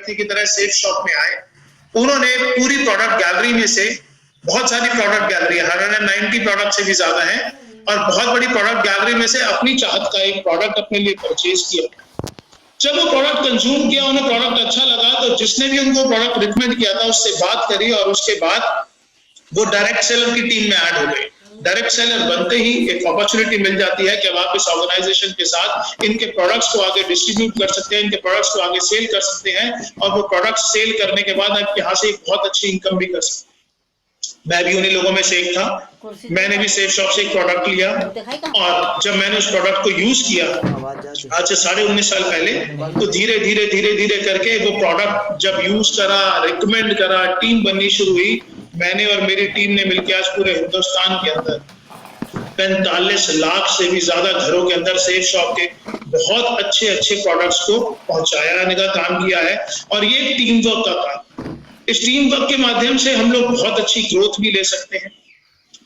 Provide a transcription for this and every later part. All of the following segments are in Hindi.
व्यक्ति की तरह सेफ शॉप में आए। उन्होंने पूरी प्रोडक्ट गैलरी में से, बहुत सारी प्रोडक्ट गैलरी 190 प्रोडक्ट से भी ज्यादा है, और बहुत बड़ी प्रोडक्ट गैलरी में से अपनी चाहत का एक प्रोडक्ट अपने लिए परचेज किया। जब वो प्रोडक्ट कंज्यूम किया, उन्हें प्रोडक्ट अच्छा लगा, तो जिसने भी उनको प्रोडक्ट रिकमेंड किया था उससे बात करी, और उसके बाद वो डायरेक्ट सेलर की टीम में ऐड हो गए। डायरेक्ट सेलर बनते ही एक अपॉर्चुनिटी मिल जाती है कि अब आप इस ऑर्गेनाइजेशन के साथ इनके प्रोडक्ट्स को आगे डिस्ट्रीब्यूट कर सकते हैं, इनके प्रोडक्ट्स को आगे सेल कर सकते हैं, और वो प्रोडक्ट्स सेल करने के बाद आप यहाँ से एक बहुत अच्छी इनकम भी कर सकते हैं। मैं भी उन्हीं लोगों में से एक था। मैंने भी सेफ शॉप से एक प्रोडक्ट लिया, और जब मैंने उस प्रोडक्ट को यूज किया आज से 19.5 साल पहले, तो धीरे धीरे धीरे धीरे करके वो प्रोडक्ट जब यूज करा, रिकमेंड करा, टीम बननी शुरू हुई। मैंने और मेरी टीम ने मिलकर आज पूरे हिंदुस्तान के अंदर 45 लाख से भी ज्यादा घरों के अंदर सेफ शॉप के बहुत अच्छे अच्छे प्रोडक्ट्स को पहुंचाने का काम किया है। और ये टीम वर्क का काम, इस टीम वर्क के माध्यम से हम लोग बहुत अच्छी ग्रोथ भी ले सकते हैं।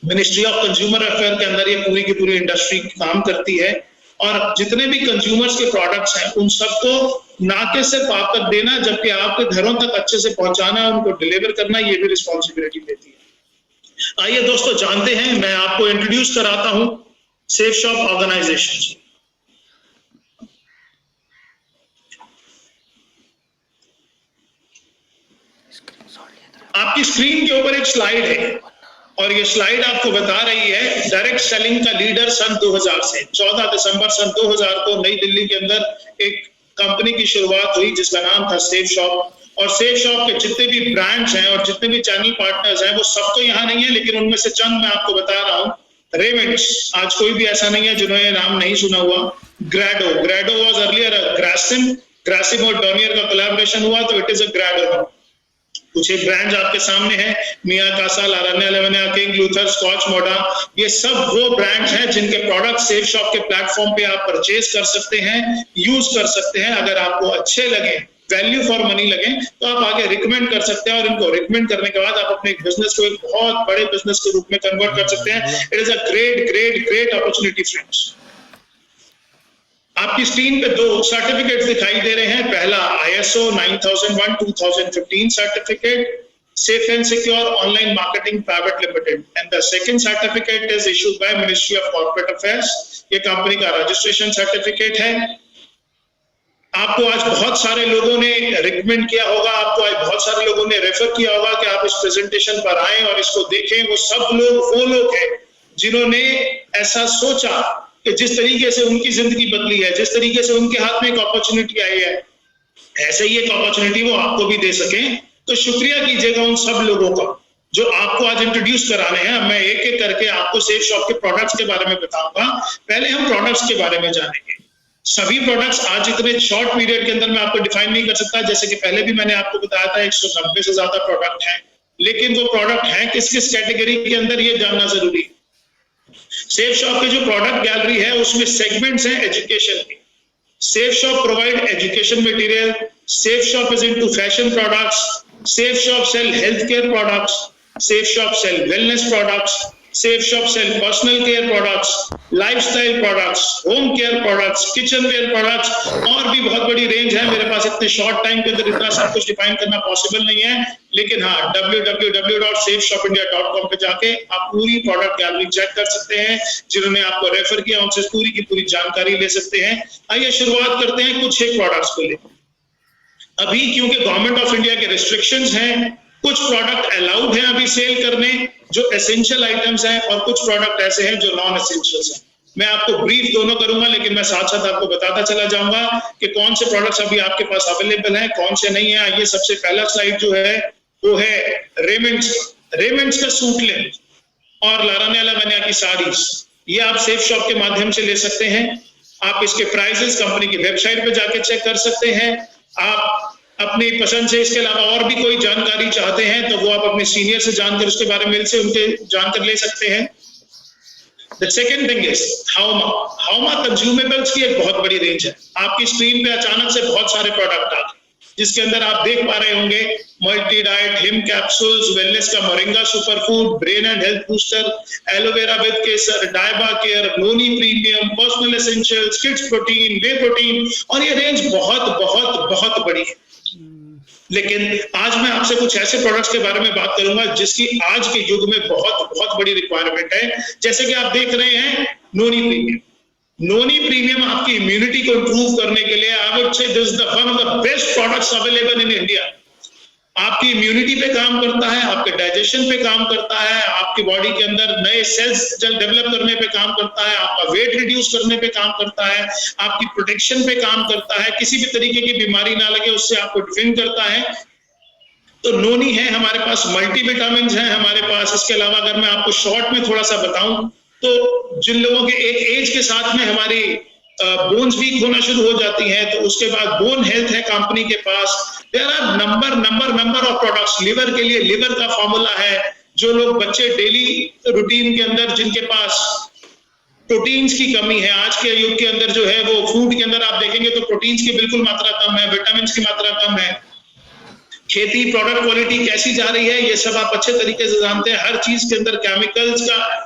मिनिस्ट्री ऑफ कंज्यूमर अफेयर के अंदर ये पूरी की पूरी इंडस्ट्री काम करती है, और जितने भी कंज्यूमर्स के प्रोडक्ट्स हैं उन सबको नाके से पार कर देना, जबकि आपके घरों तक अच्छे से पहुंचाना, उनको डिलीवर करना, ये भी रिस्पॉन्सिबिलिटी देती है। आइए दोस्तों जानते हैं, मैं आपको इंट्रोड्यूस कराता हूं सेफ शॉप ऑर्गेनाइजेशन। आपकी स्क्रीन के ऊपर एक स्लाइड है, और ये स्लाइड आपको बता रही है डायरेक्ट सेलिंग का लीडर सन 2000 से। 14 दिसंबर सन 2000 को नई दिल्ली के अंदर एक कंपनी की शुरुआत हुई जिसका नाम था सेफ शॉप। और सेफ शॉप के जितने भी ब्रांड्स हैं और जितने भी चैनल पार्टनर्स हैं, वो सब तो यहाँ नहीं है, लेकिन उनमें से चंद मैं आपको बता रहा हूँ। रेमेंड्स, आज कोई भी ऐसा नहीं है जिन्होंने नाम नहीं सुना हुआ। ग्रेडो वाज अर्लियर ग्रासिम और डॉनियर का कोलैबोरेशन हुआ, तो इट इज अ ग्रेडो। कुछ एक ब्रांड्स आपके सामने हैं, मिया कासा, लारान्या लेवेनिया, किंग लूथर, स्कॉच मोडा। ये सब वो ब्रांड्स हैं जिनके प्रोडक्ट सेफ शॉप के प्लेटफॉर्म पे आप परचेज कर सकते हैं, यूज कर सकते हैं। अगर आपको अच्छे लगे, वैल्यू फॉर मनी लगे, तो आप आगे रिकमेंड कर सकते हैं, और इनको रिकमेंड करने के बाद आप अपने बिजनेस को एक बहुत बड़े बिजनेस के रूप में कन्वर्ट कर सकते हैं। It is a great great great opportunity friends. आपकी स्क्रीन पे 2 सर्टिफिकेट दिखाई दे रहे हैं। पहला ISO 9001:2015 certificate, safe and secure online marketing private limited, and the second certificate is issued by ministry of corporate affairs. ये कंपनी का रजिस्ट्रेशन सर्टिफिकेट है। आपको आज बहुत सारे लोगों ने रिकमेंड किया होगा, आपको आज बहुत सारे लोगों ने रेफर किया होगा कि आप इस प्रेजेंटेशन पर आए और इसको देखें। वो सब लोग वो लोग हैं जिन्होंने ऐसा सोचा कि जिस तरीके से उनकी जिंदगी बदली है, जिस तरीके से उनके हाथ में एक अपॉर्चुनिटी आई है, ऐसे ही एक अपॉर्चुनिटी वो आपको भी दे सकें। तो शुक्रिया कीजिएगा उन सब लोगों का जो आपको आज इंट्रोड्यूस कराने हैं। मैं एक एक करके आपको सेफ शॉप के प्रोडक्ट्स के बारे में बताऊंगा। पहले हम प्रोडक्ट्स के बारे में जानेंगे। सभी प्रोडक्ट्स आज इतने शॉर्ट पीरियड के अंदर मैं आपको डिफाइन नहीं कर सकता, जैसे कि पहले भी मैंने आपको बताया था 190 से ज्यादा प्रोडक्ट हैं, लेकिन वो प्रोडक्ट हैं किस किस कैटेगरी के अंदर, ये जानना जरूरी है। सेफ शॉप की जो प्रोडक्ट गैलरी है उसमें सेगमेंट्स हैं एजुकेशन के। Safe Shop provide education material, Safe Shop is into fashion products, Safe Shop sell health care products, Safe Shop sell wellness products, Safe Shop sell personal care products, lifestyle products, home care products, kitchen ware products, और भी बहुत बड़ी रेंज है। मेरे पास इतने शॉर्ट टाइम के अंदर इतना सब कुछ डिफाइन करना पॉसिबल नहीं है, लेकिन हाँ, www.safeshopindia.com पे जाके आप पूरी प्रोडक्ट गैलरी चेक कर सकते हैं। जिन्होंने आपको रेफर किया उनसे पूरी की पूरी जानकारी ले सकते हैं। आइए शुरुआत करते हैं कुछ एक प्रोडक्ट्स को लेकर। अभी क्योंकि गवर्नमेंट ऑफ इंडिया के रिस्ट्रिक्शंस हैं, कुछ प्रोडक्ट अलाउड हैं अभी सेल करने जो एसेंशियल आइटम्स हैं, और कुछ प्रोडक्ट ऐसे हैं जो नॉन एसेंशियल्स हैं। मैं आपको ब्रीफ दोनों करूंगा, लेकिन मैं साथ साथ आपको बताता चला जाऊंगा कि कौन से प्रोडक्ट्स अभी आपके पास अवेलेबल हैं, कौन से नहीं है। ये सबसे पहला स्लाइड जो है वो है रेमेंड्स का सूट लेंथ और लारान्या लेवेनिया की साड़ीज। ये आप सेफ शॉप के माध्यम से ले सकते हैं। आप इसके प्राइसेस कंपनी की वेबसाइट पे जाके चेक कर सकते हैं। आप अपनी पसंद से इसके अलावा और भी कोई जानकारी चाहते हैं तो वो आप अपने सीनियर से जानकर उसके बारे में से उनके जानकर ले सकते हैं। The second thing is हाउमा कंज्यूमेबल्स की एक बहुत बड़ी रेंज है। आपकी स्क्रीन पे अचानक से बहुत सारे प्रोडक्ट आ गए, जिसके अंदर आप देख पा रहे होंगे मल्टी डाइट, हिम कैप्सूल्स, वेलनेस का moringa superfood, brain and health booster, aloe vera with kesar, डायबा care, noni premium, personal essentials, kids protein, whey protein, और ये रेंज बहुत बहुत बहुत बड़ी है। लेकिन आज मैं आपसे कुछ ऐसे प्रोडक्ट्स के बारे में बात करूंगा जिसकी आज के युग में बहुत बहुत बड़ी रिक्वायरमेंट है। जैसे कि आप देख रहे हैं नोनी प्रीमियम। नोनी प्रीमियम आपकी इम्यूनिटी को इंप्रूव करने के लिए I would say this is the one of the best products available in India. आपकी इम्यूनिटी पे काम करता है, आपके डाइजेशन पे काम करता है, आपकी बॉडी के अंदर नए सेल्स डेवलप करने पे काम करता है, आपका वेट रिड्यूस करने पे काम करता है, आपकी प्रोटेक्शन पे काम करता है, किसी भी तरीके की बीमारी ना लगे उससे आपको डिफेंड करता है। तो नोनी है हमारे पास, मल्टीविटामिन है हमारे पास। इसके अलावा अगर मैं आपको शॉर्ट में थोड़ा सा बताऊं तो जिन लोगों के एक एज के साथ में हमारी बोन्स वीक होना शुरू हो जाती हैं तो उसके बाद बोन हेल्थ है कंपनी के पास। There are number of products. Liver के लिए लिवर का फॉर्मूला है। जो लोग बच्चे डेली रूटीन के अंदर जिनके पास प्रोटीन्स की कमी है, आज के युग के अंदर जो है वो फूड के अंदर आप देखेंगे तो प्रोटीन्स की बिल्कुल मात्रा कम है, विटामिन की मात्रा कम है। खेती प्रोडक्ट क्वालिटी कैसी जा रही है ये सब आप अच्छे तरीके से जानते हैं। हर चीज के अंदर केमिकल्स का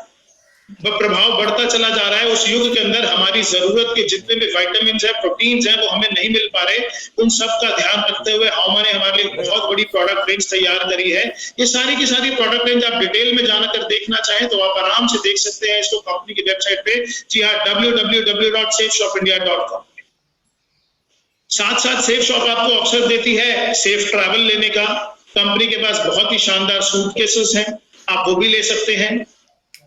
प्रभाव बढ़ता चला जा रहा है। उस युग के अंदर हमारी जरूरत के जितने भी विटामिन है, प्रोटीन्स हैं, वो हमें नहीं मिल पा रहे। उन सब का ध्यान रखते हुए हमने हमारे लिए बहुत बड़ी प्रोडक्ट रेंज तैयार करी है। ये सारी की सारी प्रोडक्ट रेंज आप डिटेल में जाकर देखना चाहें तो आप आराम से देख सकते हैं इसको कंपनी की वेबसाइट पे। जी हाँ, www.safeshopindia.com। साथ साथ सेफ शॉप आपको अवसर देती है सेफ ट्रैवल लेने का। कंपनी के पास बहुत ही शानदार सूटकेसेस हैं, आप वो भी ले सकते हैं।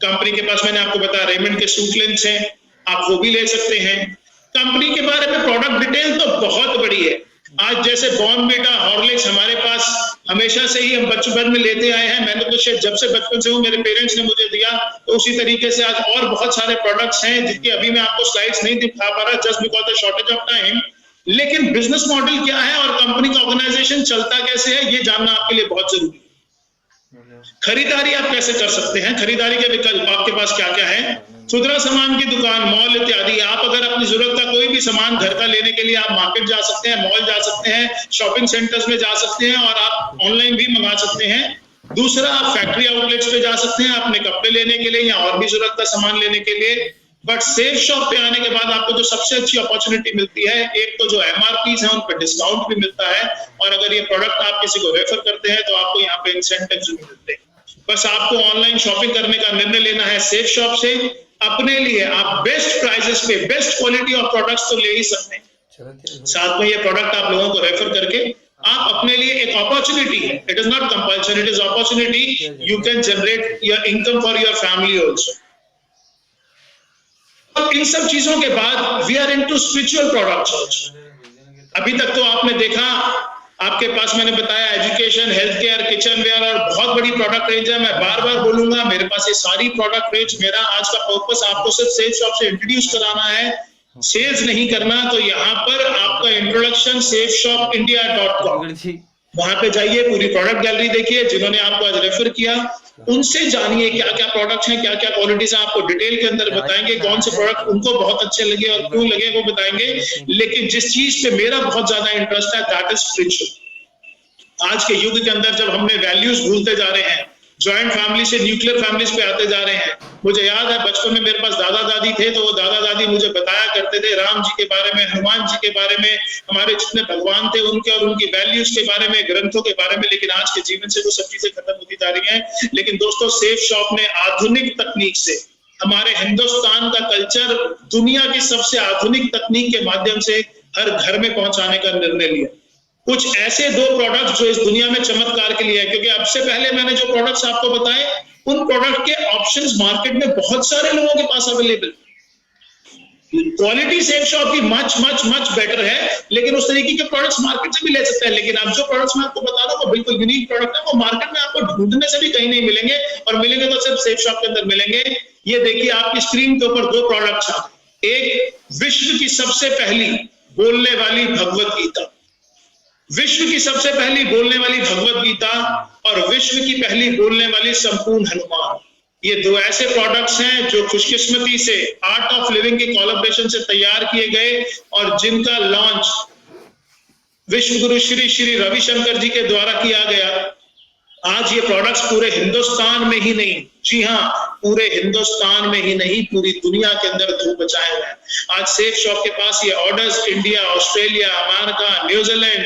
कंपनी के पास मैंने आपको बताया रेमंड के सूट लेंस हैं, आप वो भी ले सकते हैं। कंपनी के बारे में प्रोडक्ट डिटेल तो बहुत बड़ी है। आज जैसे बॉर्नविटा, हॉर्लिक्स हमारे पास हमेशा से ही हम बचपन में लेते आए हैं। मैंने तो शायद जब से बचपन से हूँ, मेरे पेरेंट्स ने मुझे दिया, तो उसी तरीके से आज और बहुत सारे प्रोडक्ट्स हैं जिनकी अभी मैं आपको स्लाइड्स नहीं दिखा पा रहा just because the shortage of time. लेकिन बिजनेस मॉडल क्या है और कंपनी का ऑर्गेनाइजेशन चलता कैसे है ये जानना आपके लिए बहुत जरूरी है। खरीदारी आप कैसे कर सकते हैं, खरीदारी के विकल्प आपके पास क्या क्या है। खुदरा सामान की दुकान, मॉल इत्यादि। आप अगर अपनी जरूरत का कोई भी सामान घर का लेने के लिए आप मार्केट जा सकते हैं, मॉल जा सकते हैं, शॉपिंग सेंटर्स में जा सकते हैं और आप ऑनलाइन भी मंगा सकते हैं। दूसरा, आप फैक्ट्री आउटलेट्स पे जा सकते हैं अपने कपड़े लेने के लिए या और भी जरूरत का सामान लेने के लिए। बट सेफ शॉप पे आने के बाद आपको जो सबसे अच्छी अपॉर्चुनिटी मिलती है, एक तो जो एमआरपीज है उन पर डिस्काउंट भी मिलता है और अगर ये प्रोडक्ट आप किसी को रेफर करते हैं तो आपको यहाँ पे इंसेंटिव्स भी मिलते हैं। बस आपको ऑनलाइन शॉपिंग करने का निर्णय लेना है सेफ शॉप से। अपने लिए आप बेस्ट प्राइसेस पे बेस्ट क्वालिटी ऑफ प्रोडक्ट्स तो ले ही सकते हैं, साथ में ये प्रोडक्ट आप लोगों को रेफर करके आप अपने लिए एक अपॉर्चुनिटी है, it is not compulsory, it is opportunity, you can generate your income for your family also. इन सब चीजों के बाद we are into spiritual products also. अभी तक तो आपने देखा, आपके पास मैंने बताया education, health care, kitchenware और बहुत बड़ी प्रोडक्ट रेंज है। मैं बार बार बोलूंगा मेरे पास ये सारी प्रोडक्ट रेंज, मेरा आज का पर्पस आपको सिर्फ सेफ शॉप से इंट्रोड्यूस कराना है, सेल्स नहीं करना। तो यहाँ पर आपका इंट्रोडक्शन safeshopindia.com, वहां पे जाइए, पूरी प्रोडक्ट गैलरी देखिए। जिन्होंने आपको आज रेफर किया उनसे जानिए क्या क्या प्रोडक्ट्स हैं, क्या क्या क्वालिटीज हैं, आपको डिटेल के अंदर बताएंगे कौन से प्रोडक्ट उनको बहुत अच्छे लगे और क्यों लगे वो बताएंगे। लेकिन जिस चीज पे मेरा बहुत ज्यादा इंटरेस्ट है दैट इज स्पिरिचुअल। आज के युग के अंदर जब हमने वैल्यूज भूलते जा रहे हैं, ज्वाइंट फैमिली से न्यूक्लियर फैमिलीज पे आते जा रहे हैं। मुझे याद है बचपन में मेरे पास दादा दादी थे तो वो दादा दादी मुझे बताया करते थे राम जी के बारे में, हनुमान जी के बारे में, हमारे जितने भगवान थे उनके और उनकी वैल्यूज के बारे में, ग्रंथों के बारे में। लेकिन आज के जीवन से वो सब चीजें खत्म होती जा रही हैं। लेकिन दोस्तों, सेफ शॉप ने आधुनिक तकनीक से हमारे हिंदुस्तान का कल्चर दुनिया की सबसे आधुनिक तकनीक के माध्यम से हर घर में पहुंचाने का निर्णय लिया। कुछ ऐसे दो प्रोडक्ट जो इस दुनिया में चमत्कार के लिए है, क्योंकि अब से पहले मैंने जो प्रोडक्ट्स आपको बताए उन प्रोडक्ट के ऑप्शंस मार्केट में बहुत सारे लोगों के पास अवेलेबल। क्वालिटी सेफ शॉप की मच मच मच बेटर है, लेकिन उस तरीके के प्रोडक्ट्स मार्केट से भी ले सकते हैं। लेकिन अब जो प्रोडक्ट्स मैं आपको बता रहा हूं वो बिल्कुल यूनिक प्रोडक्ट है, वो मार्केट में आपको ढूंढने से भी कहीं नहीं मिलेंगे और मिलेंगे तो सिर्फ सेफ शॉप के अंदर मिलेंगे। ये देखिए आपकी स्क्रीन के ऊपर दो प्रोडक्ट्स हैं। एक विश्व की सबसे पहली बोलने वाली भगवत गीता, विश्व की सबसे पहली बोलने वाली भगवत गीता और विश्व की पहली बोलने वाली संपूर्ण हनुमान। ये दो ऐसे प्रोडक्ट्स हैं जो खुशकिस्मती से आर्ट ऑफ लिविंग के कोलैबोरेशन से तैयार किए गए और जिनका लॉन्च विश्व गुरु श्री श्री रविशंकर जी के द्वारा किया गया। आज ये प्रोडक्ट्स पूरे हिंदुस्तान में ही नहीं, जी हाँ, पूरे हिंदुस्तान में ही नहीं, पूरी दुनिया के अंदर धूम मचाए हुए हैं। आज सेफ शॉप के पास ये orders India, Australia, America, New Zealand,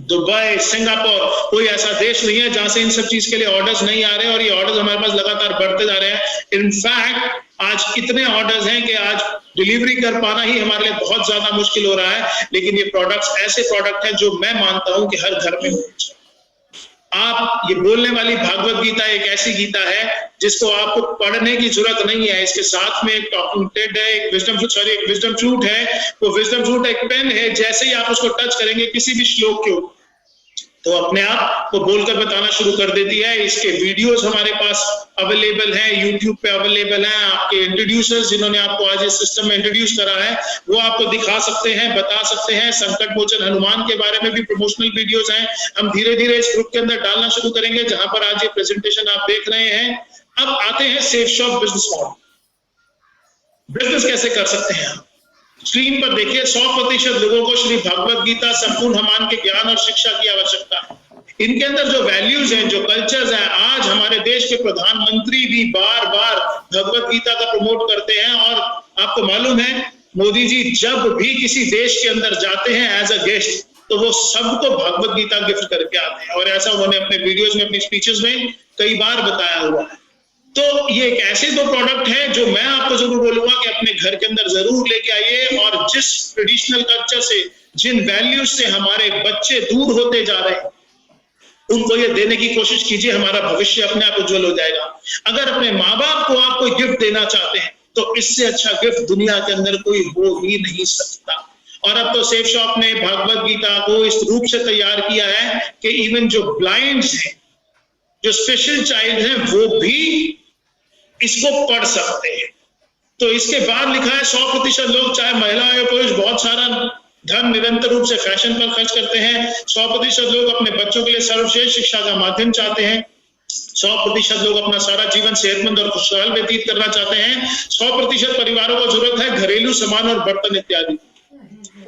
Dubai, Singapore, कोई ऐसा देश नहीं है जहां से इन सब चीज के लिए ऑर्डर्स नहीं आ रहे हैं और ये ऑर्डर्स हमारे पास लगातार बढ़ते जा रहे हैं। इनफैक्ट आज इतने ऑर्डर्स हैं कि आज डिलीवरी कर पाना ही हमारे लिए बहुत ज्यादा मुश्किल हो रहा है, लेकिन ये प्रोडक्ट्स ऐसे प्रोडक्ट हैं जो मैं मानता हूं कि हर घर में होने चाहिए। आप ये बोलने वाली भागवत गीता एक ऐसी गीता है जिसको आपको पढ़ने की जरूरत नहीं है, इसके साथ में एक टॉकिंग टेड है, एक विजडम फ्रूट है। वो विजडम फ्रूट एक पेन है, जैसे ही आप उसको टच करेंगे किसी भी श्लोक के ऊपर तो अपने आप वो बोलकर बताना शुरू कर देती है। इसके वीडियोस हमारे पास अवेलेबल हैं, यूट्यूब पे अवेलेबल हैं। आपके इंट्रोड्यूसर्स जिन्होंने आपको आज इस सिस्टम में इंट्रोड्यूस करा है वो आपको दिखा सकते हैं, बता सकते हैं। संकट मोचन हनुमान के बारे में भी प्रमोशनल वीडियोस हैं, हम धीरे धीरे इस ग्रुप के अंदर डालना शुरू करेंगे, जहां पर आज ये प्रेजेंटेशन आप देख रहे हैं। अब आते हैं safe shop business model. Business कैसे कर सकते हैं आप? स्क्रीन पर देखिए, 100% लोगों को श्री भागवत गीता संपूर्ण हनुमान के ज्ञान और शिक्षा की आवश्यकता है। इनके अंदर जो वैल्यूज हैं, जो कल्चर्स हैं, आज हमारे देश के प्रधानमंत्री भी बार बार भगवत गीता का प्रमोट करते हैं। और आपको मालूम है मोदी जी जब भी किसी देश के अंदर जाते हैं एज अ गेस्ट तो वो सबको भगवत गीता गिफ्ट करके आते हैं, और ऐसा उन्होंने अपने वीडियोस में, अपनी स्पीचेस में कई बार बताया हुआ है। तो ये एक ऐसे दो प्रोडक्ट हैं जो मैं आपको जरूर बोलूंगा कि अपने घर के अंदर जरूर लेके आइए, और जिस ट्रेडिशनल कल्चर से, जिन वैल्यूज से हमारे बच्चे दूर होते जा रहे हैं उनको ये देने की कोशिश कीजिए। हमारा भविष्य अपने आप उज्जवल हो जाएगा। अगर अपने माँ बाप को आप कोई गिफ्ट देना चाहते हैं तो इससे अच्छा गिफ्ट दुनिया के अंदर कोई हो ही नहीं सकता। और अब तो सेफ शॉप ने भागवत गीता को इस रूप से तैयार किया है कि इवन जो ब्लाइंड्स हैं, जो स्पेशल चाइल्ड हैं, वो भी इसको पढ़ सकते हैं। तो इसके बाद लिखा है 100% लोग, चाहे महिला या पुरुष, बहुत सारा धन निरंतर रूप से फैशन पर खर्च करते हैं। 100% लोग अपने बच्चों के लिए सर्वश्रेष्ठ शिक्षा का माध्यम चाहते हैं। 100% लोग अपना सारा जीवन सेहतमंद और खुशहाल व्यतीत करना चाहते हैं। 100% परिवारों को जरूरत है घरेलू सामान और बर्तन इत्यादि।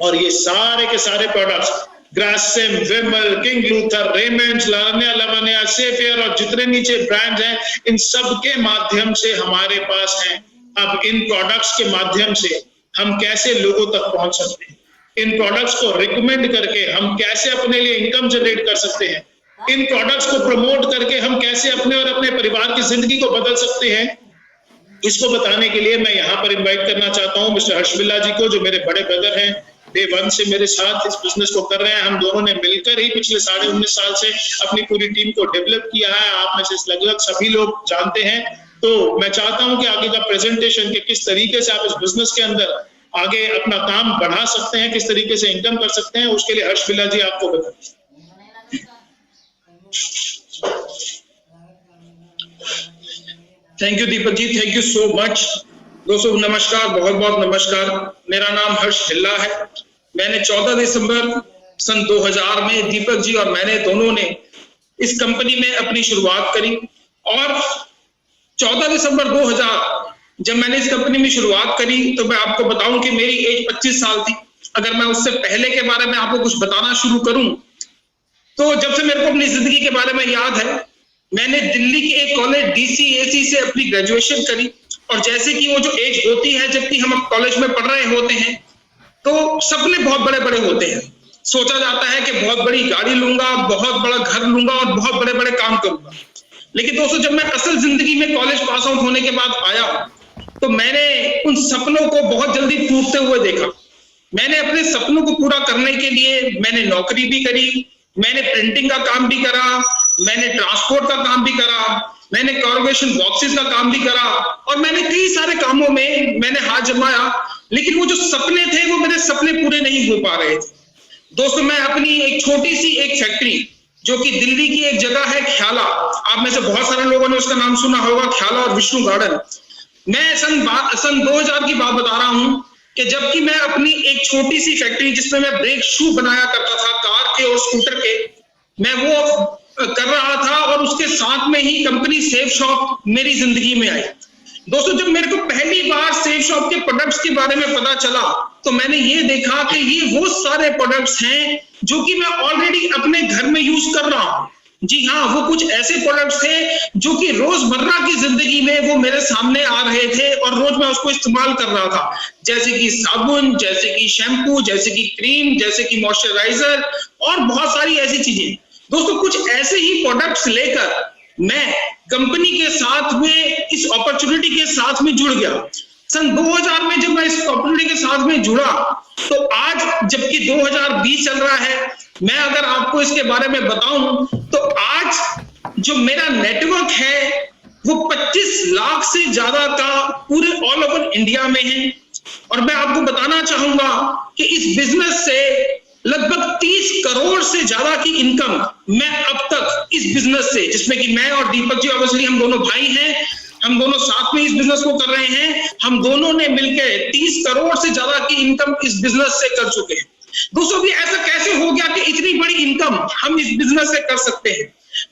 और ये सारे के सारे प्रोडक्ट्स, ग्रासिम, विमल, किंग लूथर, रेमंड्स, लावण्या लवण्या, सेफियर और जितने नीचे ब्रांड्स हैं, इन सब के माध्यम से हमारे पास हैं। अब इन प्रोडक्ट्स के माध्यम से हम कैसे लोगों तक पहुंच सकते हैं, इन प्रोडक्ट्स को रिकमेंड करके हम कैसे अपने लिए इनकम जनरेट कर सकते हैं, इन प्रोडक्ट्स को प्रमोट करके हम कैसे अपने और अपने परिवार की जिंदगी को बदल सकते हैं, इसको बताने के लिए मैं यहाँ पर इन्वाइट करना चाहता हूँ मिस्टर हर्ष बिल्ला जी को, जो मेरे बड़े ब्रदर हैं। डे 1 से मेरे साथ इस बिजनेस को कर रहे हैं। हम दोनों ने मिलकर ही पिछले 19.5 साल से अपनी पूरी टीम को डेवलप किया है। आप में से लगभग सभी लोग जानते हैं। तो मैं चाहता हूं कि आगे का प्रेजेंटेशन के किस तरीके से आप इस बिजनेस के अंदर आगे अपना काम बढ़ा सकते हैं, किस तरीके से इनकम कर सकते हैं, उसके लिए हर्ष बिल्ला जी आपको बताएं। Thank you Deepak ji, thank you so much. दोस्तों नमस्कार, बहुत बहुत नमस्कार। मेरा नाम हर्ष बिल्ला है। मैंने 14 दिसंबर सन 2000 में दीपक जी और मैंने दोनों ने इस कंपनी में अपनी शुरुआत करी। और 14 दिसंबर 2000 जब मैंने इस कंपनी में शुरुआत करी तो मैं आपको बताऊं कि मेरी एज 25 साल थी। अगर मैं उससे पहले के बारे में आपको कुछ बताना शुरू करूं तो जब से मेरे को अपनी जिंदगी के बारे में याद है, मैंने दिल्ली के एक कॉलेज DCAC से अपनी ग्रेजुएशन करी। और जैसे कि वो जो एज होती है जबकि हम कॉलेज में पढ़ रहे होते हैं तो सपने बहुत बड़े बड़े होते हैं। सोचा जाता है कि बहुत बड़ी गाड़ी लूंगा, बहुत बड़ा घर लूंगा और बहुत बड़े बड़े काम करूंगा। लेकिन दोस्तों जब मैं असल जिंदगी में कॉलेज पास आउट होने के बाद आया तो मैंने उन सपनों को बहुत जल्दी टूटते हुए देखा। मैंने अपने सपनों को पूरा करने के लिए मैंने नौकरी भी करी, मैंने प्रिंटिंग का काम भी करा, मैंने ट्रांसपोर्ट का काम भी करा, मैंने कॉर्पोरेशन बॉक्सेस का काम भी करा और मैंने कई सारे कामों में मैंने हाथ जमाया। लेकिन वो जो सपने थे वो मेरे सपने पूरे नहीं हो पा रहे थे। दोस्तों मैं अपनी एक छोटी सी एक फैक्ट्री जो कि दिल्ली की एक जगह है ख्याला, आप में से बहुत सारे लोगों ने उसका नाम सुना होगा, ख्याला और विष्णु गार्डन। मैं सन 2000 की बात बता रहा हूं कि जबकि मैं अपनी एक छोटी सी फैक्ट्री जिसमें मैं ब्रेक शू बनाया करता था कार के और स्कूटर के, मैं वो कर रहा था और उसके साथ में ही कंपनी सेफ शॉप मेरी जिंदगी में आई। दोस्तों जब मेरे को पहली बार सेफ शॉप के प्रोडक्ट्स के बारे में पता चला तो मैंने ये देखा कि ये वो सारे प्रोडक्ट्स हैं जो कि मैं ऑलरेडी अपने घर में यूज कर रहा हूं। जी हाँ, वो कुछ ऐसे प्रोडक्ट्स थे जो कि रोजमर्रा की जिंदगी में वो मेरे सामने आ रहे थे और रोज मैं उसको इस्तेमाल कर रहा था, जैसे कि साबुन, जैसे कि शैम्पू, जैसे कि क्रीम, जैसे कि मॉइस्चराइजर और बहुत सारी ऐसी चीजें। दोस्तों कुछ ऐसे ही प्रोडक्ट्स लेकर मैं कंपनी के साथ में इस अपॉर्चुनिटी के साथ में जुड़ गया। सन 2000 में जब मैं इस अपॉर्चुनिटी के साथ में जुड़ा, तो आज जबकि 2020 चल रहा है, मैं अगर आपको इसके बारे में बताऊं तो आज जो मेरा नेटवर्क है वो 25 लाख से ज्यादा का पूरे ऑल ओवर इंडिया में है। और मैं आपको बताना चाहूंगा कि इस बिजनेस से लगभग 30 करोड़ से ज्यादा की इनकम मैं अब तक इस बिजनेस से, जिसमें कि मैं और दीपक जी ऑब्वियसली हम दोनों भाई हैं, हम दोनों साथ में इस बिजनेस को कर रहे हैं, हम दोनों ने मिलकर 30 करोड़ से ज्यादा की इनकम इस बिजनेस से कर चुके हैं। दोस्तों भी ऐसा कैसे हो गया कि इतनी बड़ी इनकम हम इस बिजनेस से कर सकते हैं?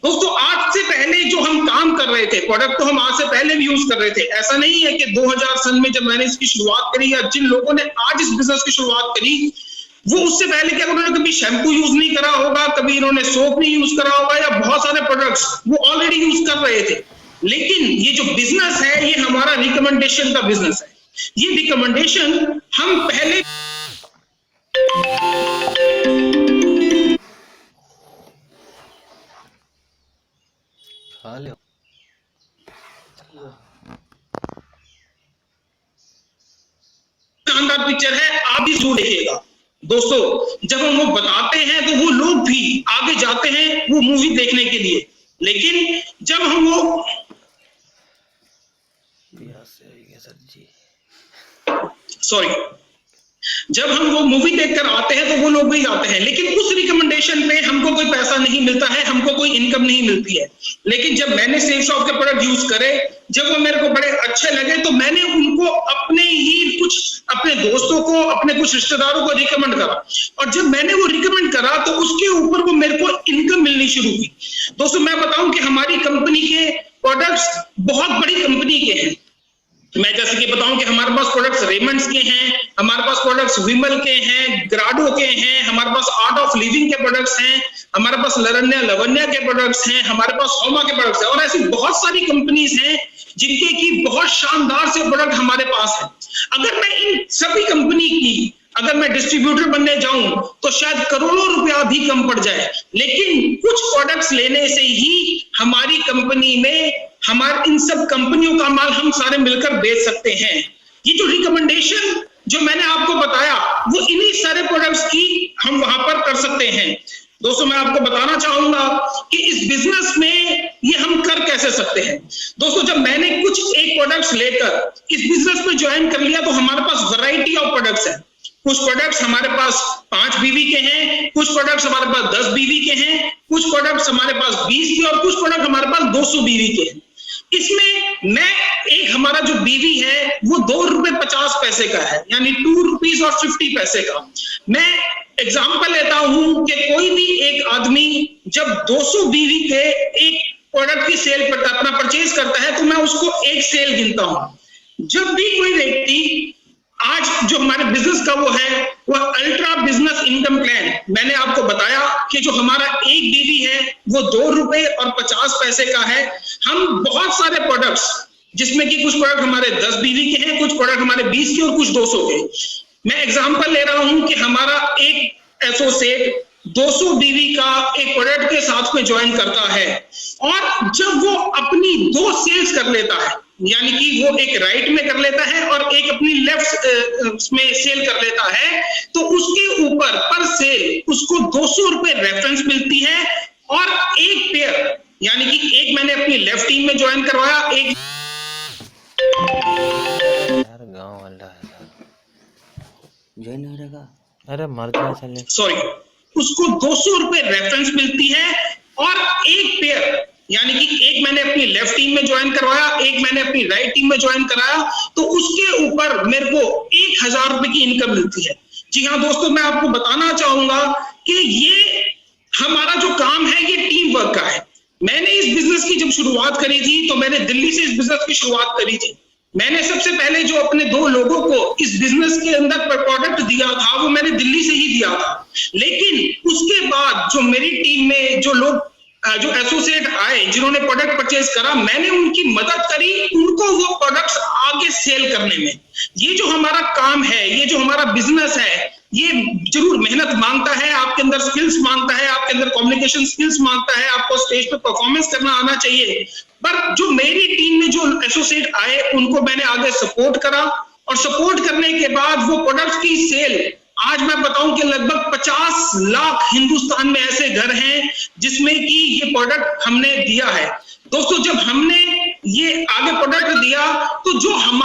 दोस्तों आज से पहले जो हम काम कर रहे थे, प्रोडक्ट तो हम आज से पहले भी यूज कर रहे थे। ऐसा नहीं है कि 2000 सन में जब मैंने इसकी शुरुआत करी या जिन लोगों ने आज इस बिजनेस की शुरुआत करी वो उससे पहले क्या उन्होंने कभी शैम्पू यूज नहीं करा होगा, कभी इन्होंने सोप नहीं यूज करा होगा, या बहुत सारे प्रोडक्ट्स वो ऑलरेडी यूज कर रहे थे। लेकिन ये जो बिजनेस है ये हमारा रिकमेंडेशन का बिजनेस है। ये रिकमेंडेशन हम पहले शानदार पिक्चर है, आप भी जरूर देखिएगा। दोस्तों जब हम वो बताते हैं तो वो लोग भी आगे जाते हैं वो मूवी देखने के लिए, लेकिन जब हम वो जब हम वो मूवी देखकर आते हैं तो वो लोग भी आते हैं, लेकिन उस रिकमेंडेशन पे हमको कोई पैसा नहीं मिलता है, हमको कोई इनकम नहीं मिलती है। लेकिन जब मैंने सेफ शॉप के प्रोडक्ट यूज करे, जब वो मेरे को बड़े अच्छे लगे, तो मैंने उनको अपने ही कुछ अपने दोस्तों को, अपने कुछ रिश्तेदारों को रिकमेंड करा, और जब मैंने वो रिकमेंड करा तो उसके ऊपर वो मेरे को इनकम मिलनी शुरू हुई। दोस्तों मैं बताऊं कि हमारी कंपनी के प्रोडक्ट्स बहुत बड़ी कंपनी के हैं। मैं जैसे कि बताऊं कि हमारे पास प्रोडक्ट्स रेमंड्स के हैं, हमारे पास प्रोडक्ट्स विमल के हैं, ग्राडो के हैं, हमारे पास आर्ट ऑफ लिविंग के प्रोडक्ट्स हैं, हमारे पास लरण्या लवन्या के प्रोडक्ट्स हैं, हमारे पास होमा के प्रोडक्ट्स हैं, और ऐसी बहुत सारी कंपनीज हैं जिनके की बहुत शानदार से प्रोडक्ट हमारे पास है। अगर मैं इन सभी कंपनी की अगर मैं डिस्ट्रीब्यूटर बनने जाऊं तो शायद करोड़ों रुपया भी कम पड़ जाए, लेकिन कुछ प्रोडक्ट्स लेने से ही हमारी कंपनी में हमारे इन सब कंपनियों का माल हम सारे मिलकर बेच सकते हैं। ये जो रिकमेंडेशन जो मैंने आपको बताया वो इन्हीं सारे प्रोडक्ट्स की हम वहां पर कर सकते हैं। दोस्तों मैं आपको बताना चाहूंगा कि इस बिजनेस में ये हम कर कैसे सकते हैं। दोस्तों जब मैंने कुछ एक प्रोडक्ट्स लेकर इस बिजनेस में ज्वाइन कर लिया तो हमारे पास वैरायटी ऑफ प्रोडक्ट्स है। कुछ प्रोडक्ट्स हमारे पास 5 बीवी के हैं, कुछ प्रोडक्ट्स हमारे पास 10 बीवी के हैं, कुछ प्रोडक्ट्स हमारे पास 20 के, और कुछ प्रोडक्ट हमारे पास 200 बीवी के हैं। इसमें मैं एक हमारा जो बीवी है वो ₹2.50 का है, यानी ₹2.50 का। मैं एग्जांपल लेता हूं कि कोई भी एक आदमी जब 200 बीवी के एक प्रोडक्ट की सेल पर अपना परचेज करता है तो मैं उसको एक सेल गिनता हूं। जब भी कोई व्यक्ति आज जो हमारे बिजनेस का वो है वह अल्ट्रा बिजनेस इनकम प्लान, मैंने आपको बताया कि जो हमारा एक बीवी है वो ₹2.50 का है। हम बहुत सारे प्रोडक्ट्स जिसमें कि कुछ प्रोडक्ट हमारे 10 बीवी के हैं, कुछ प्रोडक्ट हमारे 20 के और कुछ 200 के। मैं एग्जांपल ले रहा हूं कि हमारा एक एसोसिएट 200 बीवी का एक प्रोडक्ट के साथ में ज्वाइन करता है, और जब वो अपनी 2 सेल्स कर लेता है, यानी कि वो एक राइट में कर लेता है और एक अपनी लेफ्ट में सेल कर लेता है, तो उसके ऊपर पर सेल उसको ₹200 रेफरेंस मिलती है, और एक पेयर यानी कि एक मैंने अपनी लेफ्ट टीम में ज्वाइन करवाया, एक गांव वाला ज्वाइन हो रहेगा, अरे मर गया चले, सॉरी, उसको ₹200 रेफरेंस मिलती है, और एक पेयर यानी कि एक मैंने अपनी लेफ्ट टीम में ज्वाइन करवाया, एक मैंने अपनी राइट टीम में ज्वाइन कराया, तो उसके ऊपर मेरे को ₹1000 की इनकम मिलती है। जी हाँ दोस्तों, मैं आपको बताना चाहूंगा कि ये हमारा जो काम है ये टीम वर्क का है। मैंने इस बिजनेस की जब शुरुआत करी थी तो मैंने दिल्ली से इस बिजनेस की शुरुआत करी थी। मैंने सबसे पहले जो अपने 2 लोगों को इस बिजनेस के अंदर प्रोडक्ट दिया था वो मैंने दिल्ली से ही दिया था, लेकिन उसके बाद जो मेरी टीम में जो लोग जो एसोसिएट आए जिन्होंने प्रोडक्ट परचेज करा, मैंने उनकी मदद करी उनको वो प्रोडक्ट्स आगे सेल करने में। ये जो हमारा काम है, ये जो हमारा बिजनेस है, ये जरूर मेहनत मांगता है, आपके अंदर स्किल्स मांगता है, आपके अंदर कम्युनिकेशन स्किल्स मांगता है, आपको स्टेज पे परफॉर्मेंस करना आना चाहिए। पर जो मेरी टीम में जो एसोसिएट आए उनको मैंने आगे सपोर्ट करा, और सपोर्ट करने के बाद वो प्रोडक्ट की सेल, आज मैं बताऊं कि लगभग 50 लाख हिंदुस्तान में ऐसे घर हैं जिसमें कि ये प्रोडक्ट हमने दिया है। दोस्तों, जब हमने ये आगे प्रोडक्ट दिया तो जो हम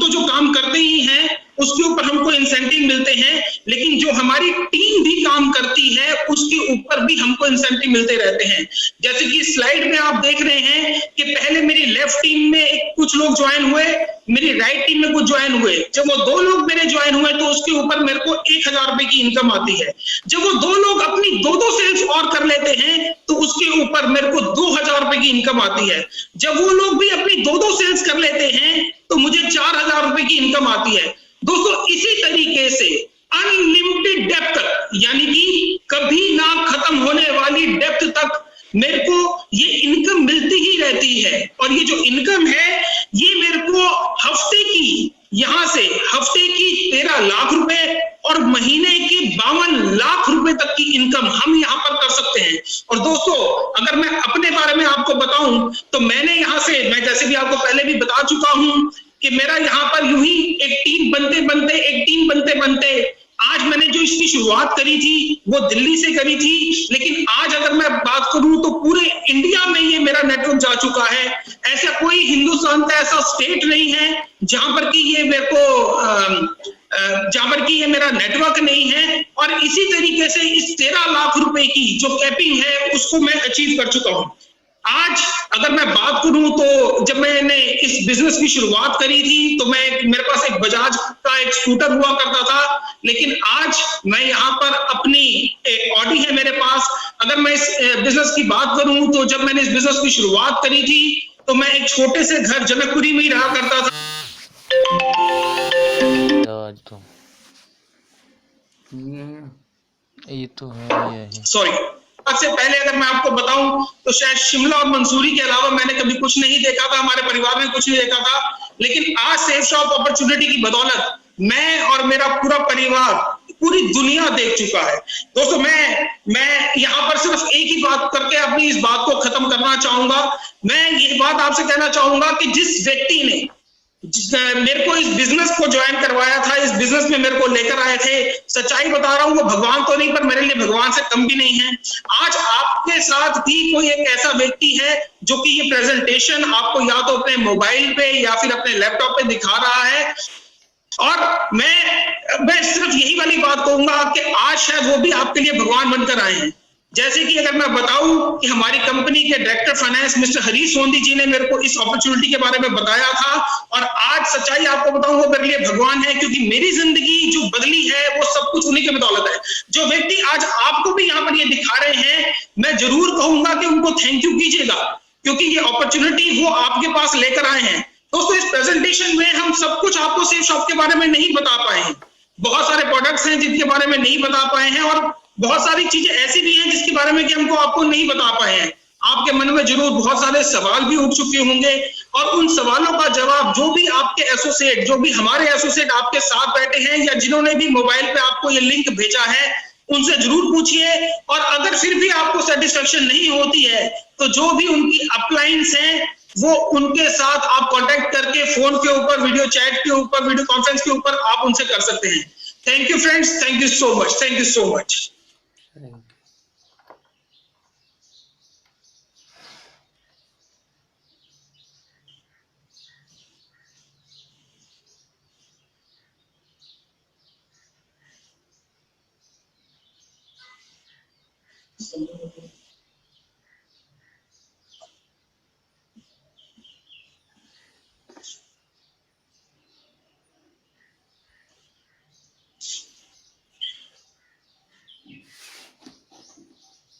तो जो काम करते ही हैं उसके ऊपर हमको इंसेंटिव मिलते हैं, लेकिन जो हमारी टीम भी काम करती है उसके ऊपर भी हमको इंसेंटिव मिलते रहते हैं। जैसे कि स्लाइड में आप देख रहे हैं कि पहले मेरी लेफ्ट टीम में कुछ लोग ज्वाइन हुए, मेरी राइट टीम में कुछ ज्वाइन हुए। जब वो 2 लोग मेरे ज्वाइन हुए तो उसके ऊपर मेरे को 1000 रुपए की इनकम आती है। जब वो 2 लोग अपनी 2 सेल्स और कर लेते हैं तो उसके ऊपर मेरे को 2000 रुपए की इनकम आती है। जब वो लोग भी अपनी 2 सेल्स कर लेते हैं तो मुझे 4000 रुपए की इनकम आती है। दोस्तों, इसी तरीके से अनलिमिटेड डेप्थ तक, यानी कि कभी ना खत्म होने वाली डेप्थ तक मेरे को ये इनकम मिलती ही रहती है। और ये जो इनकम है ये मेरे को हफ्ते की, यहां से हफ्ते की 13 लाख रुपए और महीने की 52 लाख रुपए तक की इनकम हम यहां पर कर सकते हैं। और दोस्तों, अगर मैं अपने बारे में आपको बताऊं तो मैंने यहां से, मैं जैसे भी आपको पहले भी बता चुका हूं कि मेरा यहां पर यूं ही एक टीम बनते बनते आज मैंने जो इसकी शुरुआत करी थी वो दिल्ली से करी थी, लेकिन आज अगर मैं बात करूं तो पूरे इंडिया में ये मेरा नेटवर्क जा चुका है। ऐसा कोई हिंदुस्तान का ऐसा स्टेट नहीं है जहां पर कि ये मेरे को जहां पर कि ये मेरा नेटवर्क नहीं है। और इसी तरीके से इस 13 लाख रुपए की जो कैपिंग है उसको मैं अचीव कर चुका हूं। आज अगर मैं बात करूं तो जब मैंने इस बिजनेस की शुरुआत करी थी तो मेरे पास एक बजाज का एक स्कूटर हुआ करता था, लेकिन आज मैं यहाँ पर अपनी ऑडी है मेरे पास। अगर मैं इस बिजनेस की बात करूं तो जब मैंने इस बिजनेस की शुरुआत करी थी तो मैं एक छोटे से घर जनकपुरी में ही रहा करता था। ये तो है सॉरी, सबसे पहले अगर मैं आपको बताऊं तो शायद शिमला और मंसूरी के अलावा मैंने कभी कुछ नहीं देखा था, हमारे परिवार में कुछ नहीं देखा था। लेकिन आज सेफ शॉप अपॉर्चुनिटी की बदौलत मैं और मेरा पूरा परिवार पूरी दुनिया देख चुका है। दोस्तों, मैं यहाँ पर सिर्फ एक ही बात करके अपनी इस बात को खत्म करना चाहूंगा। मैं ये बात आपसे कहना चाहूंगा कि जिस व्यक्ति ने मेरे को इस बिजनेस को ज्वाइन करवाया था, इस बिजनेस में मेरे को लेकर आए थे, सच्चाई बता रहा हूं वो भगवान तो नहीं पर मेरे लिए भगवान से कम भी नहीं है। आज आपके साथ भी कोई एक ऐसा व्यक्ति है जो कि ये प्रेजेंटेशन आपको या तो अपने मोबाइल पे या फिर अपने लैपटॉप पे दिखा रहा है। और मैं सिर्फ यही वाली बात कहूंगा कि आज शायद वो भी आपके लिए भगवान बनकर आए हैं। जैसे कि अगर मैं बताऊं कि हमारी कंपनी के director finance mister Harish Sondhi जी ने मेरे को इस अपॉर्चुनिटी के बारे में बताया था, और आज सच्चाई आपको बताऊं वो मेरे लिए भगवान है, क्योंकि मेरी जिंदगी जो बदली है वो सब कुछ उन्हीं के बदौलत है। जो व्यक्ति आज आपको भी यहाँ पर ये दिखा रहे हैं, मैं जरूर कहूंगा कि उनको थैंक यू कीजिएगा, क्योंकि ये अपॉर्चुनिटी वो आपके पास लेकर आए हैं। दोस्तों, इस प्रेजेंटेशन में हम सब कुछ आपको सेफ शॉप के बारे में नहीं बता पाए हैं। बहुत सारे प्रोडक्ट्स हैं जिनके बारे में नहीं बता पाए हैं, और बहुत सारी चीजें ऐसी भी हैं जिसके बारे में कि हमको आपको नहीं बता पाए हैं। आपके मन में जरूर बहुत सारे सवाल भी उठ चुके होंगे, और उन सवालों का जवाब जो भी आपके एसोसिएट, जो भी हमारे एसोसिएट आपके साथ बैठे हैं या जिन्होंने भी मोबाइल पे आपको ये लिंक भेजा है, उनसे जरूर पूछिए। और अगर फिर भी आपको सेटिस्फेक्शन नहीं होती है तो जो भी उनकी अपलाइंस हैं वो उनके साथ आप कांटेक्ट करके फोन के ऊपर, वीडियो चैट के ऊपर, वीडियो कॉन्फ्रेंस के ऊपर आप उनसे कर सकते हैं। Thank you friends, thank you so much, thank you so much.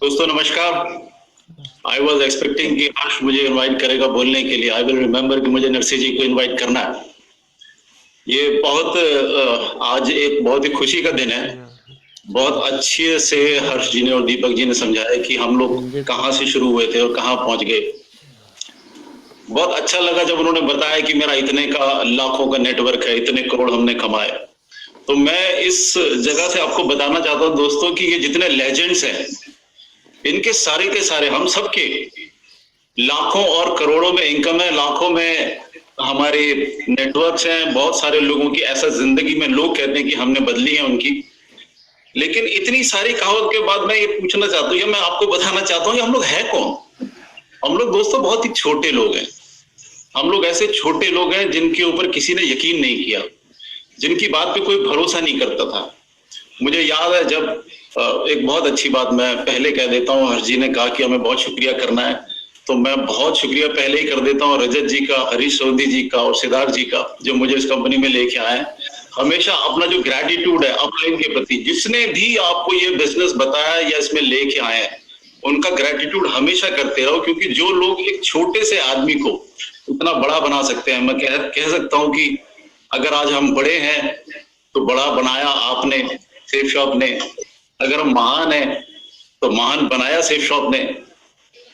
दोस्तों नमस्कार। आई वॉज एक्सपेक्टिंग कि हर्ष मुझे इनवाइट करेगा बोलने के लिए। आई विल रिमेम्बर कि मुझे नरसी जी को इनवाइट करना है। ये बहुत आज एक बहुत ही खुशी का दिन है। बहुत अच्छे से हर्ष जी ने और दीपक जी ने समझाया कि हम लोग कहाँ से शुरू हुए थे और कहाँ पहुंच गए। बहुत अच्छा लगा जब उन्होंने बताया कि मेरा इतने का लाखों का नेटवर्क है, इतने करोड़ हमने कमाए। तो मैं इस जगह से आपको बताना चाहता हूँ दोस्तों कि ये जितने लेजेंड्स हैं, इनके सारे के सारे हम सबके लाखों और करोड़ों में इनकम है, लाखों में हमारे नेटवर्क्स हैं, बहुत सारे लोगों की ऐसा जिंदगी में लोग कहते हैं कि हमने बदली है उनकी। लेकिन इतनी सारी कहावत के बाद मैं ये पूछना चाहता हूँ या मैं आपको बताना चाहता हूँ कि हम लोग है कौन? हम लोग दोस्तों बहुत ही छोटे लोग हैं। हम लोग ऐसे छोटे लोग हैं जिनके ऊपर किसी ने यकीन नहीं किया, जिनकी बात पे कोई भरोसा नहीं करता था। मुझे याद है जब एक बहुत अच्छी बात मैं पहले कह देता हूँ, हर्ष जी ने कहा कि हमें बहुत शुक्रिया करना है, तो मैं बहुत शुक्रिया पहले ही कर देता हूँ रजत जी का, हरीश सोधी जी का और सिद्धार्थ जी का, जो मुझे इस कंपनी में लेके आए। हमेशा अपना जो ग्रेटिट्यूड है अपलाइन के प्रति, जिसने भी आपको ये बिजनेस बताया या इसमें लेके आए हैं, उनका ग्रेटिट्यूड हमेशा करते रहो, क्योंकि जो लोग एक छोटे से आदमी को इतना बड़ा बना सकते हैं, मैं कह सकता हूँ कि अगर आज हम बड़े हैं तो बड़ा बनाया आपने, सेफ शॉप ने। अगर हम महान है तो महान बनाया सेफ शॉप ने।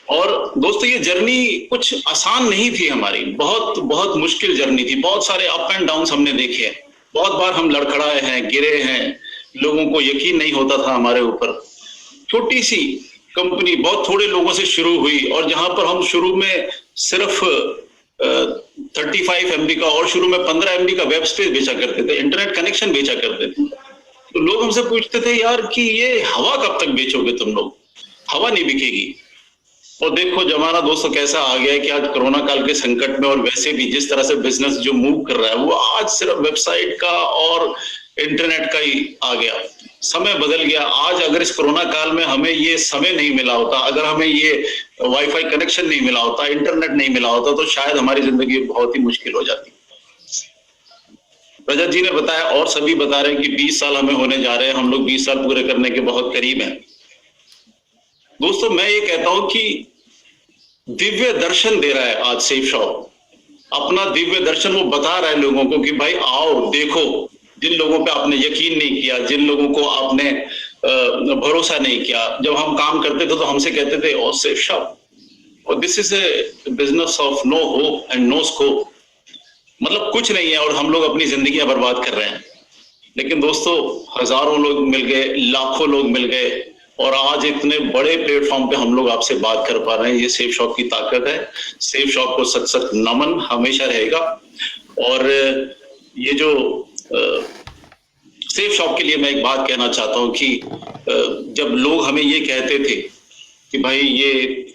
और दोस्तों ये जर्नी कुछ आसान नहीं थी हमारी, बहुत बहुत मुश्किल जर्नी थी। बहुत सारे अप एंड डाउन हमने देखे हैं, बहुत बार हम लड़खड़ाए हैं, गिरे हैं, लोगों को यकीन नहीं होता था हमारे ऊपर। छोटी सी कंपनी बहुत थोड़े लोगों से शुरू हुई, और जहां पर हम शुरू में सिर्फ 35 MB का और शुरू में 15 MB का वेब स्पेस बेचा करते थे, इंटरनेट कनेक्शन बेचा करते थे। तो लोग हमसे पूछते थे यार कि ये हवा कब तक बेचोगे तुम लोग, हवा नहीं बिकेगी। और देखो जमाना दोस्तों कैसा आ गया है कि आज कोरोना काल के संकट में और वैसे भी जिस तरह से बिजनेस जो मूव कर रहा है, वो आज सिर्फ वेबसाइट का और इंटरनेट का ही आ गया। समय बदल गया। आज अगर इस कोरोना काल में हमें ये समय नहीं मिला होता, अगर हमें ये वाईफाई कनेक्शन नहीं मिला होता, इंटरनेट नहीं मिला होता, तो शायद हमारी जिंदगी बहुत ही मुश्किल हो जाती। रजत जी ने बताया और सभी बता रहे हैं कि 20 साल हमें होने जा रहे हैं, हम लोग 20 साल पूरे करने के बहुत करीब हैं। दोस्तों मैं ये कहता हूं कि दिव्य दर्शन दे रहा है आज सेफ शॉप, अपना दिव्य दर्शन वो बता रहा है लोगों को कि भाई आओ देखो। जिन लोगों पे आपने यकीन नहीं किया, जिन लोगों को आपने भरोसा नहीं किया, जब हम काम करते थे तो हमसे कहते थे ओ सेफ शॉप, और this is a business of no hope and no scope, मतलब कुछ नहीं है और हम लोग अपनी जिंदगियां बर्बाद कर रहे हैं। लेकिन दोस्तों हजारों लोग मिल गए, लाखों लोग मिल गए, और आज इतने बड़े प्लेटफॉर्म पे हम लोग आपसे बात कर पा रहे हैं। ये सेफ शॉप की ताकत है। सेफ शॉप को सच सच नमन हमेशा रहेगा। और ये जो सेफ शॉप के लिए मैं एक बात कहना चाहता हूं कि जब लोग हमें ये कहते थे कि भाई ये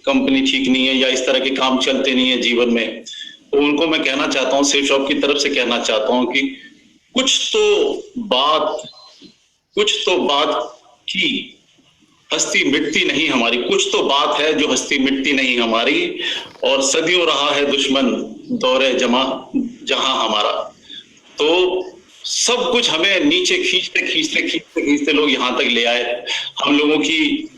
कंपनी ठीक नहीं है या इस तरह के काम चलते नहीं है जीवन में, तो उनको मैं कहना चाहता हूं, सेफ शॉप की तरफ से कहना चाहता हूं कि कुछ तो बात की हस्ती मिटती नहीं हमारी, कुछ तो बात है जो हस्ती मिटती नहीं हमारी, और सदियों रहा है दुश्मन दौरे जहां हमारा। तो सब कुछ हमें नीचे खींचते लोग यहां तक ले आए। हम लोगों की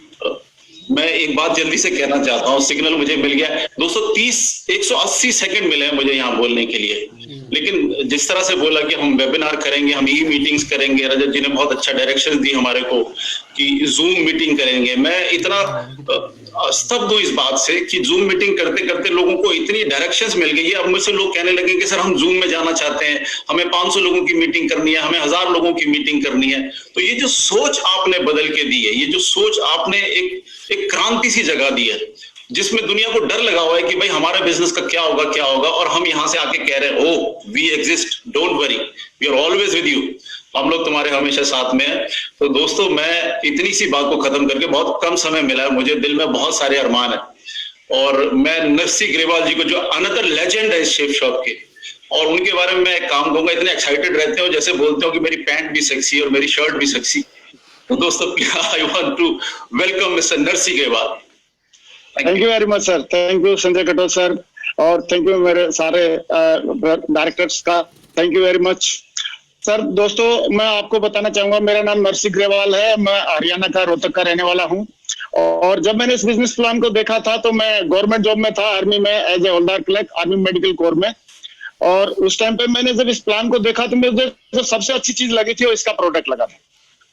मैं एक बात जल्दी से कहना चाहता हूं, सिग्नल मुझे मिल गया दोस्तों, 180 सेकंड मिले हैं मुझे यहाँ बोलने के लिए। लेकिन जिस तरह से बोला कि हम वेबिनार करेंगे, हम ई मीटिंग्स करेंगे, रजत जी ने बहुत अच्छा डायरेक्शन दी हमारे को कि जूम मीटिंग करेंगे। मैं इतना स्तब्ध हूं इस बात से कि जूम मीटिंग करते करते लोगों को इतनी डायरेक्शंस मिल गई है। अब मुझसे लोग कहने लगे कि सर हम जूम में जाना चाहते हैं, हमें 500 लोगों की मीटिंग करनी है, हमें 1000 लोगों की मीटिंग करनी है। तो ये जो सोच आपने बदल के दी है, ये जो सोच आपने एक क्रांति सी जगह दी है, जिसमें दुनिया को डर लगा हुआ है कि भाई हमारे बिजनेस का क्या होगा, और हम यहां से आके कह रहे हैं oh we exist, don't worry, we are always with you, हम लोग तुम्हारे हमेशा साथ में हैं। तो दोस्तों मैं इतनी सी बात को खत्म करके, बहुत कम समय मिला है मुझे, दिल में बहुत सारे अरमान है, और मैं नरसी ग्रेवाल जी को जो अनदर लेजेंड है इस सेफ शॉप के, और उनके बारे में मैं एक काम कहूंगा, इतने एक्साइटेड रहते हो जैसे बोलते हो कि मेरी पैंट भी सेक्सी और मेरी शर्ट भी सेक्सी। तो दोस्तों I want to welcome mister Narsi Grewal. Thank you very much sir, thank you Sanjay Katoch sir, और थैंक यू मेरे सारे डायरेक्टर्स का, thank you very much sir. दोस्तों मैं आपको बताना चाहूंगा, मेरा नाम नरसी ग्रेवाल है, मैं हरियाणा का रोहतक का रहने वाला हूं। और जब मैंने इस बिजनेस प्लान को देखा था तो मैं गवर्नमेंट जॉब में था, आर्मी में as a havildar clerk, army medical corps में। और उस टाइम पे मैंने जब इस प्लान को देखा तो मुझे जो सबसे अच्छी चीज लगी थी वो इसका प्रोडक्ट लगा था।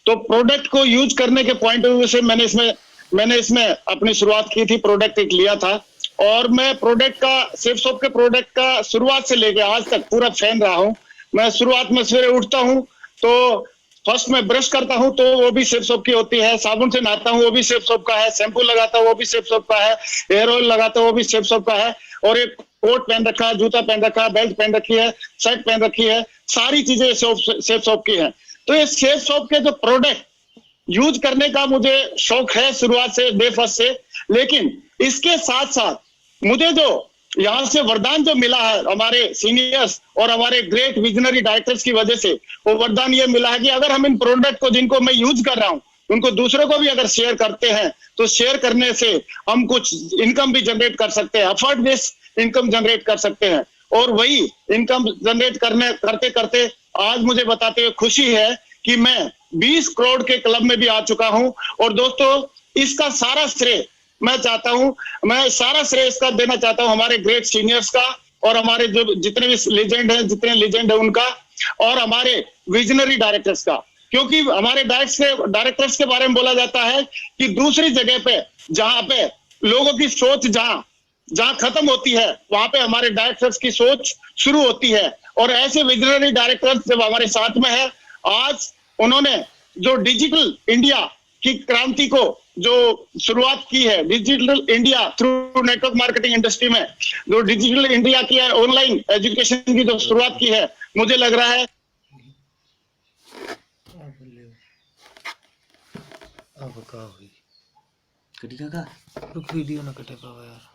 तो प्रोडक्ट को यूज करने के पॉइंट ऑफ व्यू से मैंने इसमें अपनी शुरुआत की थी, प्रोडक्ट एक लिया था और मैं प्रोडक्ट का सेफ सोप के प्रोडक्ट का शुरुआत से लेके आज तक पूरा फैन रहा हूं। मैं शुरुआत में सवेरे उठता हूं तो फर्स्ट में ब्रश करता हूं तो वो भी सेफ सोप की होती है, साबुन से नहाता हूं वो भी सेफ सोप का है, शैम्पू लगाता हूं वो भी सेफ सोप का है, हेयर ऑयल लगाता हूं वो भी सेफ सोप का है और एक कोट पहन रखा है, जूता पहन रखा है, बेल्ट पहन रखी है, शर्ट पहन रखी है, सारी चीजें सेफ सोप की हैं। तो ये सेफ सोप के जो प्रोडक्ट यूज करने का मुझे शौक है शुरुआत से, डे फर्स्ट से, लेकिन इसके साथ साथ मुझे जो यहाँ से वरदान जो मिला है हमारे सीनियर्स और हमारे ग्रेट विजनरी डायरेक्टर्स की वजह से, वो वरदान ये मिला है कि अगर हम इन प्रोडक्ट को जिनको मैं यूज कर रहा हूँ उनको दूसरों को भी अगर शेयर करते हैं तो शेयर करने से हम कुछ इनकम भी जनरेट कर सकते हैं, अफर्ट बेस्ड इनकम जनरेट कर सकते हैं। और वही इनकम जनरेट करते करते आज मुझे बताते हुए खुशी है कि मैं 20 करोड़ के क्लब में भी आ चुका हूं। और दोस्तों इसका सारा श्रेय मैं सारा श्रेय इसका देना चाहता हूं हमारे ग्रेट सीनियर्स का और हमारे जो जितने भी लीजेंड है उनका और हमारे विजनरी डायरेक्टर्स का, क्योंकि हमारे डायरेक्टर्स के बारे में बोला जाता है कि दूसरी जगह पे जहां पे लोगों की सोच जहां खत्म होती है वहां पे हमारे डायरेक्टर्स की सोच शुरू होती है। और ऐसे विजनरी डायरेक्टर्स जब हमारे साथ में है, आज उन्होंने जो डिजिटल इंडिया की क्रांति को जो शुरुआत की है, digital India through network marketing industry में जो डिजिटल इंडिया की है, ऑनलाइन एजुकेशन की जो शुरुआत की है, मुझे लग रहा है अब का हुई कटी का रुक वीडियो ना कटे पावा यार।